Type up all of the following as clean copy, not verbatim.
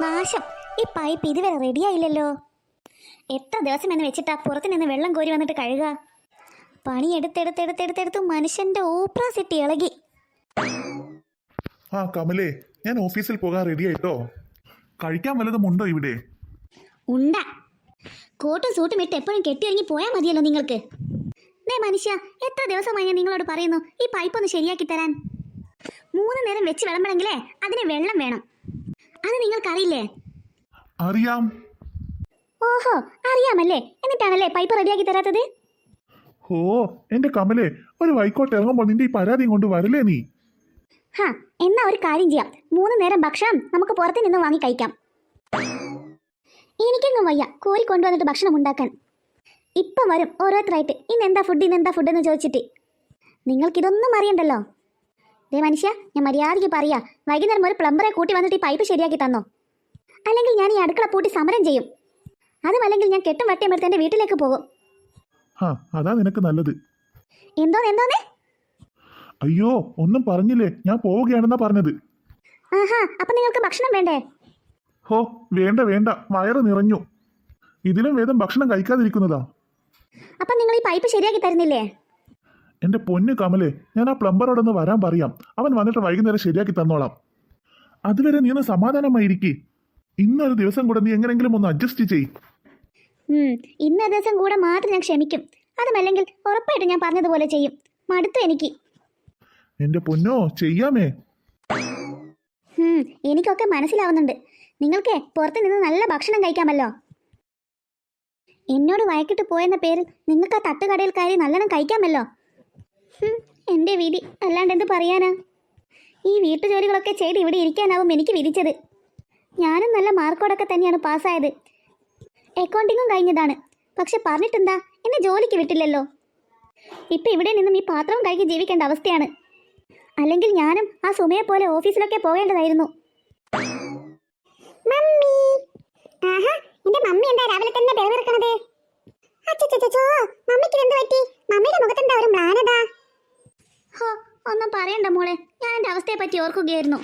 നാശം, ഈ പൈപ്പ് ഇതുവരെ റെഡിയായില്ലല്ലോ. എത്ര ദിവസം എന്ന് വെച്ചിട്ടാ പുറത്തു നിന്ന് വെള്ളം കോരി വന്നിട്ട് കഴുകുക. പണിയെടുത്തെടുത്തെടുത്തെടുത്തെടുത്ത് മനുഷ്യന്റെ ഓപ്ര സെറ്റ് ഇളകി. ആ കമലേ, ഞാൻ ഓഫീസിൽ പോകാൻ റെഡി ആയിട്ടോ. കഴിക്കാൻ വല്ലതും ഉണ്ടോ ഇവിടെ? ഉണ്ട. കോട്ടും സൂട്ടും ഇട്ട് എപ്പോഴും കെട്ടിയിറങ്ങി പോയാൽ മതിയല്ലോ നിങ്ങൾക്ക്. ദേ മനുഷ്യ, എത്ര ദിവസമായി ഞാൻ നിങ്ങളോട് പറയുന്നു ഈ പൈപ്പ് ഒന്ന് ശരിയാക്കി തരാൻ. 3 നേരം വെച്ച് വിളമ്പണമെങ്കിലേ അതിന് വെള്ളം വേണം. അത് നിങ്ങൾക്കറിയില്ലേ? അറിയാം. ഓഹോ, അറിയാമല്ലേ? എന്നിട്ടാണല്ലേ പൈപ്പ് റെഡിയാക്കി തരാത്തത്? ഓ എന്റെ കമലേ, ഒരു വൈക്കോട്ട് ഇറങ്ങുമ്പോൾ നിന്റെ ഈ പരാതിയും കൊണ്ട് വരില്ലേ നീ? ഹാ, എന്നാ ഒരു കാര്യം ചെയ്യാം. 3 നേരം ഭക്ഷണം നമുക്ക് പുറത്തു നിന്ന് വാങ്ങി കഴിക്കാം. എനിക്കെങ്ങും വയ്യ കോരി കൊണ്ടുവന്നിട്ട് ഭക്ഷണം ഉണ്ടാക്കാൻ. ഇപ്പം വരും ഓരോരുത്തരായിട്ട് ഇന്നെന്താ ഫുഡ് എന്ന് ചോദിച്ചിട്ട്. നിങ്ങൾക്കിതൊന്നും അറിയണ്ടല്ലോ. ദേ മനുഷ്യ, ഞാൻ മര്യാദയ്ക്ക് പറയാ, വൈകുന്നേരം ഒരു പ്ലംബറെ കൂട്ടി വന്നിട്ട് ഈ പൈപ്പ് ശരിയാക്കി തന്നോ, അല്ലെങ്കിൽ ഞാൻ ഈ അടുക്കള പൂട്ടി സമരം ചെയ്യും. അതുമല്ലെങ്കിൽ ഞാൻ കെട്ടും വട്ടിയും എടുത്ത് എൻ്റെ വീട്ടിലേക്ക് പോകും. അതാ നിനക്ക് നല്ലത്. എന്തോന്നേ? അയ്യോ, ഒന്നും പറഞ്ഞില്ലേ, ഞാൻ പോവുകയാണെന്നാ പറഞ്ഞത്. ആഹാ, അപ്പൊ നിങ്ങൾക്ക് ഭക്ഷണം വേണ്ടേ? ഹോ, വേണ്ട വേണ്ട, വയറ് നിറഞ്ഞു. ഇതിലും വേദം ഭക്ഷണം കഴിക്കാതിരിക്കുന്നതാ. അപ്പൊ നിങ്ങൾ ഈ പൈപ്പ് ശരിയാക്കി തരുന്നില്ലേ? എന്റെ പൊന്നു കമലേ, ഞാൻ ആ പ്ലംബറോടൊന്ന് വരാൻ പറയാം. അവൻ വന്നിട്ട് വൈകുന്നേരം ശരിയാക്കി തന്നോളാം. അതുവരെ നീ ഒന്ന് സമാധാനമായിരിക്കേ. ഇന്നൊരു ദിവസം കൂടെ നീ എങ്ങനെങ്കിലും ഒന്ന് അഡ്ജസ്റ്റ് ചെയ്. ഇന്നൊരു ദിവസം കൂടെ മാത്രം ഞാൻ ക്ഷമിക്കും. അതുമല്ലെങ്കിൽ ഉറപ്പായിട്ടും ഞാൻ പറഞ്ഞതുപോലെ ചെയ്യും. മടുത്തു എനിക്ക്. എന്റെ പൊന്നോ, ചെയ്യാമേ. എനിക്കൊക്കെ മനസ്സിലാവുന്നുണ്ട്. നിങ്ങൾക്ക് പുറത്തു നിന്ന് നല്ല ഭക്ഷണം കഴിക്കാമല്ലോ. എന്നോട് വഴക്കിട്ട് പോയെന്ന പേരിൽ നിങ്ങൾക്ക് ആ തട്ടുകടയിൽ കയറി നല്ലോണം കഴിക്കാമല്ലോ. എൻ്റെ വിധി, അല്ലാണ്ട് എന്ത് പറയാനാ? ഈ വീട്ടുജോലികളൊക്കെ ചെയ്ത് ഇവിടെ ഇരിക്കാനാവും എനിക്ക് വിധിച്ചത്. ഞാനും നല്ല മാർക്കോടൊക്കെ തന്നെയാണ് പാസ്സായത്. അക്കൗണ്ടിങ്ങും കഴിഞ്ഞതാണ്. പക്ഷെ പറഞ്ഞിട്ടെന്താ, എന്നെ ജോലിക്ക് വിട്ടില്ലല്ലോ. ഇപ്പം ഇവിടെ നിന്നും ഈ പാത്രവും കഴുകി ജീവിക്കേണ്ട അവസ്ഥയാണ്. അല്ലെങ്കിൽ ഞാനും ആ സുമയെ പോലെ ഓഫീസിലൊക്കെ പോകേണ്ടതായിരുന്നു. മമ്മി, ആഹാ, എന്റെ മമ്മി എന്താ രാവിലെ തന്നെ ബെളവിറക്കണത്? അച്ചച്ചോ, മമ്മിക്ക് എന്ത് പറ്റി? മമ്മിയുടെ മുഖത്തെന്താ ഒരു മ്ലാനത? ഹോ, ഒന്നും പറയണ്ട മോളെ, ഞാൻ എന്റെ അവസ്ഥയെ പറ്റി ഓർക്കുകയായിരുന്നു.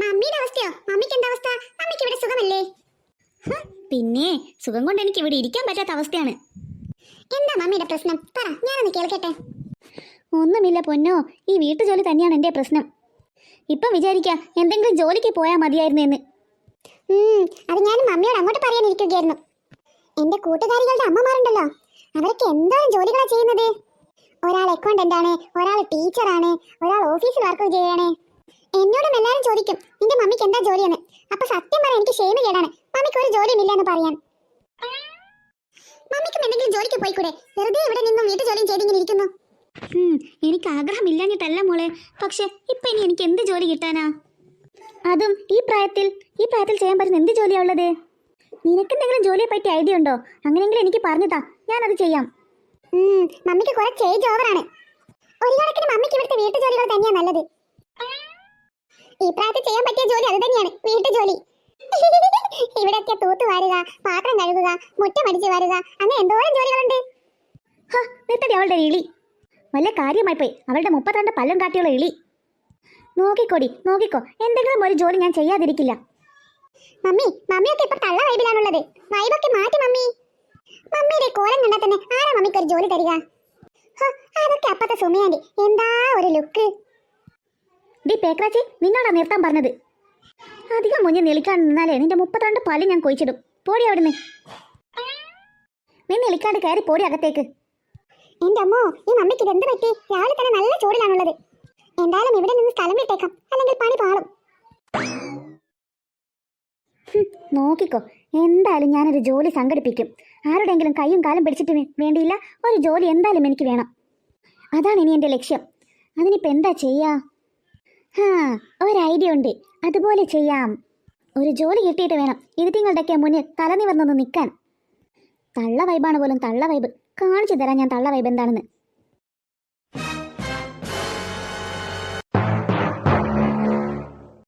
മമ്മിയുടെ അവസ്ഥയോ? മമ്മിക്ക് എന്താ അവസ്ഥ? മമ്മിക്ക് ഇവിടെ സുഖമല്ലേ? പിന്നെ സുഖം കൊണ്ട് എനിക്ക് ഇവിടെ ഇരിക്കാൻ പറ്റാത്ത അവസ്ഥയാണ്. എന്താ മമ്മിയുടെ പ്രശ്നം? പറ, ഞാനൊന്ന് കേൾക്കട്ടെ. ഒന്നുമില്ല പൊന്നോ, ഈ വീട്ടുജോലി തന്നെയാണ് എൻ്റെ പ്രശ്നം. ഇപ്പം വിചാരിക്കാം എന്തെങ്കിലും ജോലിക്ക് പോയാൽ മതിയായിരുന്നു എന്ന്. അത് ഞാൻ മമ്മിയോട് അങ്ങോട്ട് പറയാനിരിക്കുകയായിരുന്നു. എൻ്റെ കൂട്ടുകാരികളുടെ അമ്മമാരുണ്ടല്ലോ, അവരൊക്കെ എന്തോ ജോലികളാണ് ചെയ്യുന്നത്. ഒരാൾ അക്കൗണ്ടന്റ് ആണ്, ഒരാൾ ടീച്ചറാണ്, ഒരാൾ ഓഫീസിൽ വർക്ക് ചെയ്യാണ്. എന്നോടും എല്ലാവരും ചോദിക്കും നിന്റെ മമ്മിക്ക് എന്താ ജോലിയെന്ന്. അപ്പൊ സത്യം പറയാൻ എനിക്ക് ക്ഷേമ കേടാണ് മമ്മിക്ക് ഒരു ജോലിയും ഇല്ലെന്ന് പറയാൻ. മമ്മിക്കും എന്തെങ്കിലും ജോലിക്ക് പോയിക്കൂടെ? വെറുതെ ഇവിടെ നിന്നും വീട്ടു ജോലിയും ചെയ്തിങ്ങനെ ഇരിക്കുന്നു. എനിക്ക് ആഗ്രഹമില്ലാഞ്ഞിട്ടല്ല മോളെ, പക്ഷെ ഇപ്പൊ ഇനി എനിക്ക് എന്ത് ജോലി കിട്ടാനാ? അതും ഈ പ്രായത്തിൽ ചെയ്യാൻ പറ്റുന്ന എന്ത് ജോലിയാ ഉള്ളത്? നിനക്കെന്തെങ്കിലും ജോലിയെ പറ്റി ഐഡിയ ഉണ്ടോ? അങ്ങനെയെങ്കിലും എനിക്ക് പറഞ്ഞതാ, ഞാനത് ചെയ്യാം. മമ്മിക്ക് കുറച്ച് ഏജ് ഓവറാണ്. ഒരു കണക്കിന് മമ്മിക്ക് ഇവിടുത്തെ വീട്ടു ജോലികൾ തന്നെയാ നല്ലത്. ഈ പ്രായത്തിൽ ചെയ്യാൻ പറ്റിയ ജോലി അത് തന്നെയാണ് വീട്ടു ജോലി. ഇവിടെയൊക്കെ തൂത്തു വാരുക, പാത്രം കഴുകുക, മുറ്റം അടിച്ചു വാരുക, അങ്ങനെ എന്തോരം ജോലികളുണ്ട്. നിർത്തടി അവളുടെ ഇളി. വല്ല കാര്യമായി പോയി അവളുടെ 32 പല്ലും കാട്ടിയുള്ള ഇളി. നോക്കിക്കോ, എന്തെങ്കിലും ഒരു ജോലി ഞാൻ ചെയ്യാതിരിക്കില്ല. മമ്മിയൊക്കെ ഇപ്പൊ തള്ള വൈബിലാണുള്ളത്. വൈബൊക്കെ മാറ്റി മമ്മി. മമ്മിയുടെ കോലം കണ്ടാൽ തന്നെ ആരാ മമ്മിക്ക് ഒരു ജോലി തരിക? അതൊക്കെ അപ്പത്തെ സുമയാണ്ടി, എന്താ ഒരു ലുക്ക്. ഡി പേക്രാച്ചി, നിന്നോടാ നിർത്താൻ പറഞ്ഞത്. അധികം മുന്നിൽ നിളിക്കാണ്ട് നിന്നാലേ നിന്റെ 32 പല്ല് ഞാൻ കൊയിച്ചിടും. പോടി അവിടുന്ന്. നീ നിളിക്കാണ്ട് കയറി പോടി അകത്തേക്ക്. എന്റെ അമ്മോ, ഈ മമ്മിക്ക് ഇതെന്ത് പറ്റി? രാവിലെ തന്നെ നല്ല ചൂടിലാണുള്ളത്. എന്തായാലും ഇവിടെ നിന്ന് സ്ഥലം വിട്ടേക്കാം, അല്ലെങ്കിൽ പണി പാളും. നോക്കിക്കോ, എന്തായാലും ഞാനൊരു ജോലി സംഘടിപ്പിക്കും. ആരുടെങ്കിലും കൈയും കാലും പിടിച്ചിട്ട് വേണ്ടിയില്ല, ഒരു ജോലി എന്തായാലും എനിക്ക് വേണം. അതാണ് ഇനി എൻ്റെ ലക്ഷ്യം. അതിനിപ്പോൾ എന്താ ചെയ്യാ? ഒരു ഐഡിയ ഉണ്ട്, അതുപോലെ ചെയ്യാം. ഒരു ജോലി കിട്ടിയിട്ട് വേണം ഇതിങ്ങളുടെയൊക്കെ മുന്നിൽ തലനിവർന്നൊന്ന് നിൽക്കാൻ. തള്ള വൈബാണ് പോലും, തള്ള വൈബ്. കാണിച്ചു തരാം ഞാൻ തള്ള വൈബ് എന്താണെന്ന്.